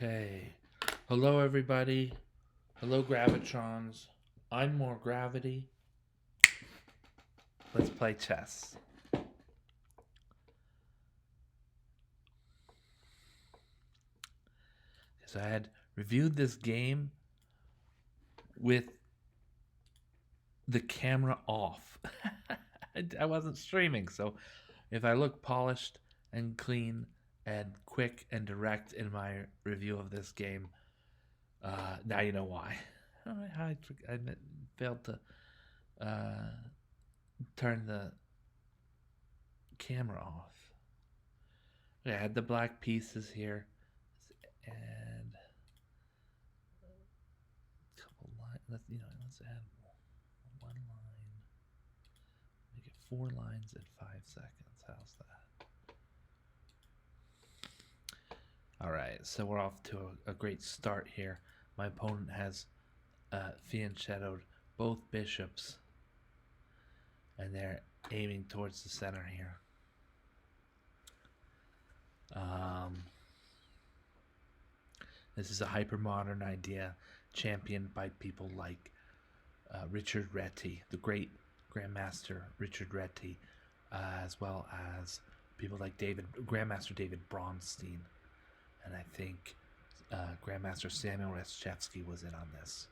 Okay. Hello, everybody. Hello, Gravitrons. I'm more gravity. Let's play chess. So I had reviewed this game with the camera off. I wasn't streaming, so if I look polished and clean and quick and direct in my review of this game, now you know why. I failed to uh, turn the camera off. Okay, I had the black pieces here, and a couple lines. Let's add one line. Make it 4 lines in 5 seconds. How's that? All right, so we're off to a great start here. My opponent has fianchettoed both bishops, and they're aiming towards the center here. This is a hyper-modern idea championed by people like Richard Reti, the great Grandmaster Richard Reti, as well as people like Grandmaster David Bronstein, and I think Grandmaster Samuel Reshchevsky was in on this.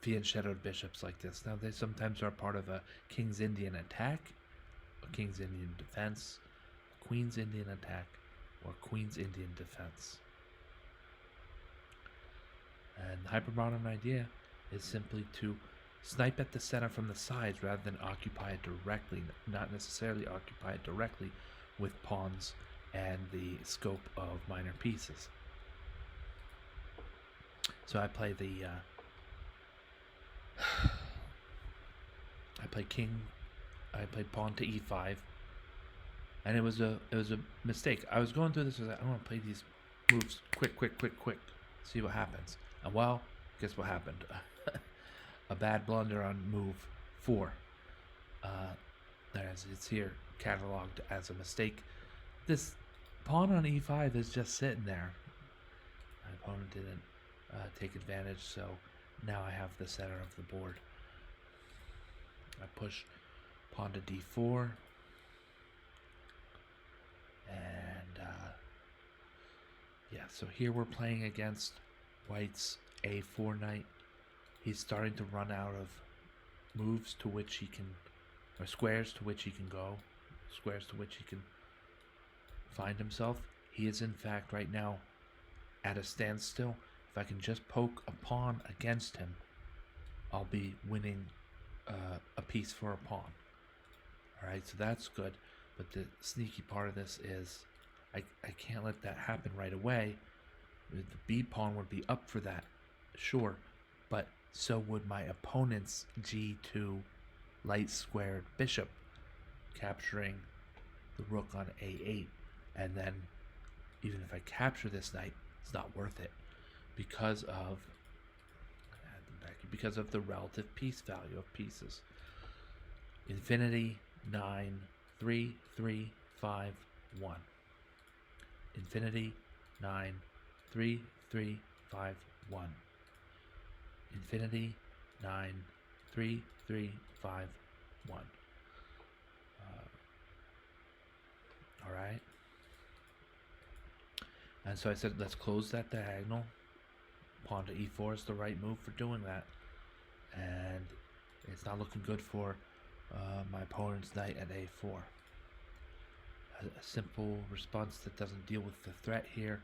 Fianchettoed bishops like this. Now, they sometimes are part of a King's Indian attack, a King's Indian defense, a Queen's Indian attack, or Queen's Indian defense. And the hypermodern idea is simply to snipe at the center from the sides rather than occupy it directly, not necessarily occupy it directly with pawns and the scope of minor pieces. So I play I played pawn to e5, and it was a mistake. I was going through this. I want to play these moves quick, see what happens. And well, guess what happened? A bad blunder on move 4. It's here cataloged as a mistake. This pawn on e5 is just sitting there. My opponent didn't take advantage, so now I have the center of the board. I push pawn to d4, and so here we're playing against White's a4 knight. He's starting to run out of moves to which he can, or squares to which he can go, squares to which he can find himself. He is in fact right now at a standstill. If I can just poke a pawn against him, I'll be winning a piece for a pawn. Alright, so that's good. But the sneaky part of this is I can't let that happen right away. The B pawn would be up for that, sure, but so would my opponent's G2 light squared bishop, capturing the rook on A8. And then even if I capture this knight, it's not worth it because of the relative piece value of pieces. Infinity 9 3 3 5 1. Infinity 9 3 3 5 1. Infinity 9 3 3 5 1. All right. And so I said, let's close that diagonal. Pawn to e4 is the right move for doing that. And it's not looking good for my opponent's knight at a4. A simple response that doesn't deal with the threat here,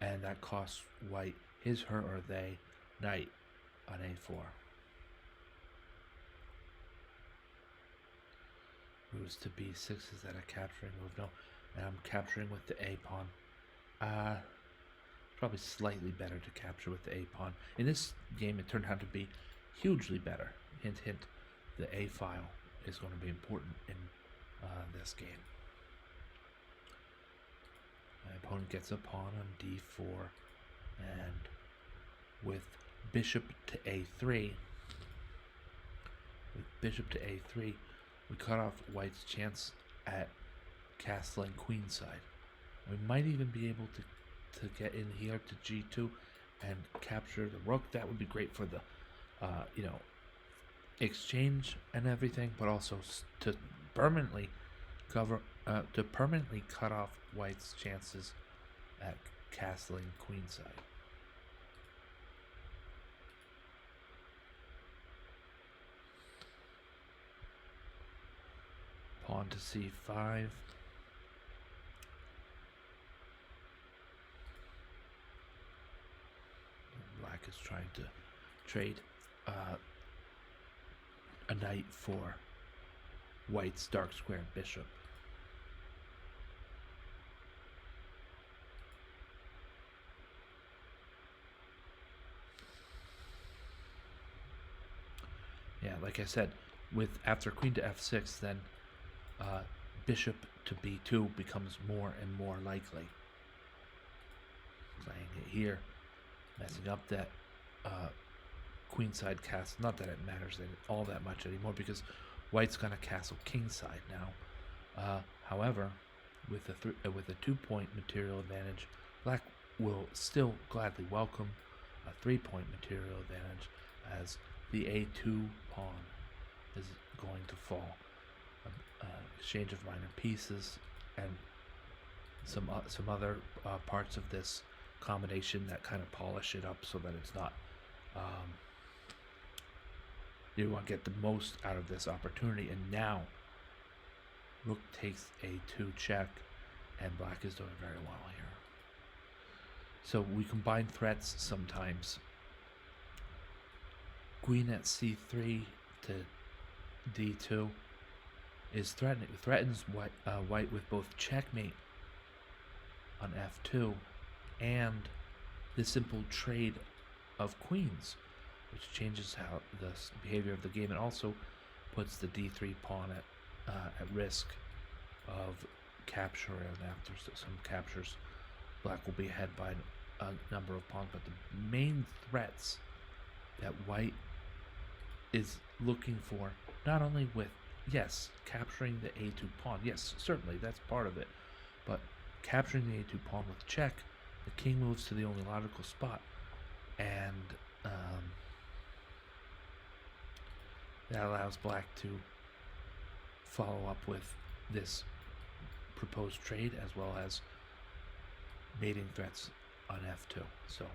and that costs White his, her, or they knight on a4. Moves to b6. Is that a capturing move? No. And I'm capturing with the a pawn. Probably slightly better to capture with the a pawn. In this game, it turned out to be hugely better. Hint, hint. The a file is going to be important in this game. My opponent gets a pawn on d4, and with bishop to a3, we cut off White's chance at castling queenside. We might even be able to to get in here to g2 and capture the rook. That would be great for the, exchange and everything, but also to permanently cut off White's chances at castling queenside. Pawn to c5. Black is trying to trade a knight for White's dark square bishop. Yeah, like I said, with after queen to f6, then bishop to b2 becomes more and more likely. Playing it here, messing up that queenside castle. Not that it matters all that much anymore, because White's gonna castle kingside now. However, with a 2-point material advantage, Black will still gladly welcome a 3-point material advantage, as the a2 pawn is going to fall. Exchange of minor pieces and some other parts of this combination that kind of polish it up so that it's not. You want to get the most out of this opportunity, and now rook takes a2 check, and Black is doing very well here. So we combine threats sometimes. Queen at c3 to d2 is threatens White with both checkmate on f2 and the simple trade of queens, which changes how the behavior of the game, and also puts the d3 pawn at risk of capture, and after some captures, Black will be ahead by a number of pawns. But the main threats that White is looking for, not only with, yes, capturing the a2 pawn, yes, certainly that's part of it, but capturing the a2 pawn with check, the king moves to the only logical spot, and that allows Black to follow up with this proposed trade, as well as mating threats on f2. So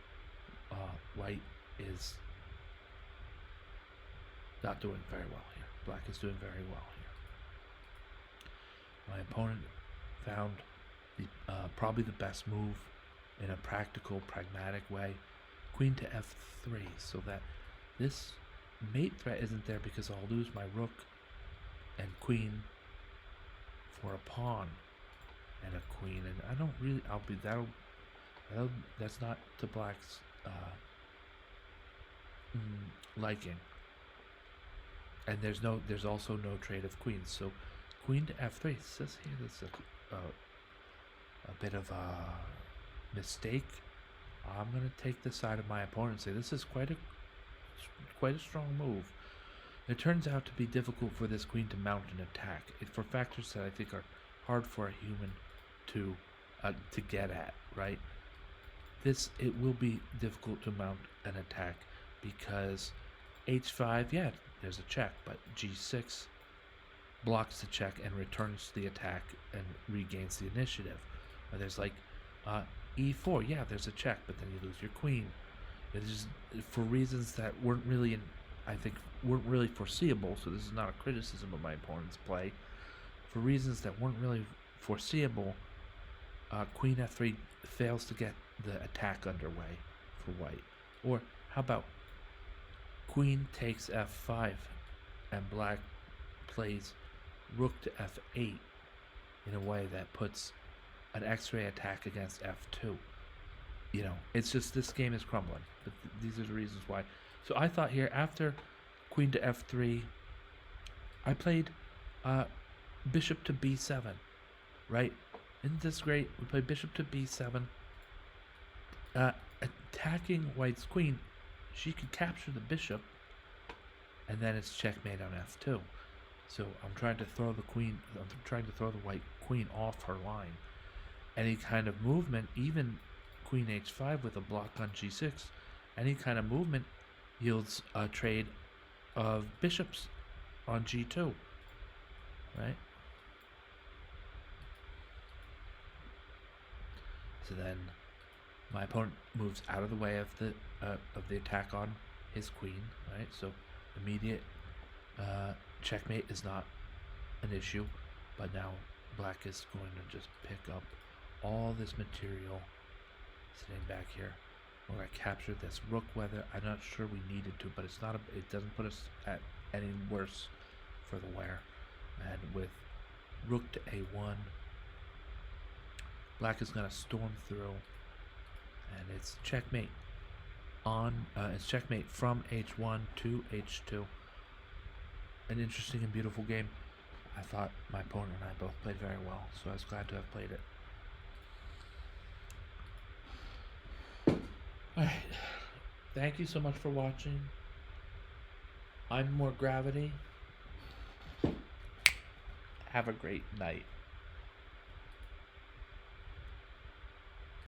White is not doing very well here. Black is doing very well here. My opponent found probably the best move in a practical, pragmatic way. Queen to f3, so that this mate threat isn't there, because I'll lose my rook and queen for a pawn and a queen, and I don't really. That's not to Black's liking. And there's also no trade of queens. So queen to f3. It says here there's a bit of a mistake. I'm going to take the side of my opponent and say this is quite a strong move. It turns out to be difficult for this queen to mount an attack, for factors that I think are hard for a human to get at, right? It will be difficult to mount an attack because h5, yeah, there's a check, but g6 blocks the check and returns the attack and regains the initiative. Or there's like e4, yeah, there's a check, but then you lose your queen. It's just for reasons that weren't really foreseeable. So this is not a criticism of my opponent's play. For reasons that weren't really foreseeable, queen f3 fails to get the attack underway for White. Or how about queen takes f5 and Black plays rook to f8 in a way that puts an x-ray attack against f2. You know, it's just this game is crumbling. But these are the reasons why. So I thought here, after queen to f3, I played bishop to b7, right? Isn't this great? We play bishop to b7, attacking White's queen. She could capture the bishop, and then it's checkmate on f2. So I'm trying to throw the queen. I'm trying to throw the White queen off her line. Any kind of movement, even queen h5 with a block on g6. Any kind of movement yields a trade of bishops on g2, right? So then my opponent moves out of the way of the attack on his queen, right? So immediate checkmate is not an issue, but now black is going to just pick up all this material sitting back here. We're going to capture this rook, whether I'm not sure we needed to, but it's not it doesn't put us at any worse for the wear. And with rook to a1, black is going to storm through, and it's checkmate it's checkmate from h1 to h2. An interesting and beautiful game. I thought my opponent and I both played very well, so I was glad to have played it. Alright, thank you so much for watching. I'm More Gravity. Have a great night.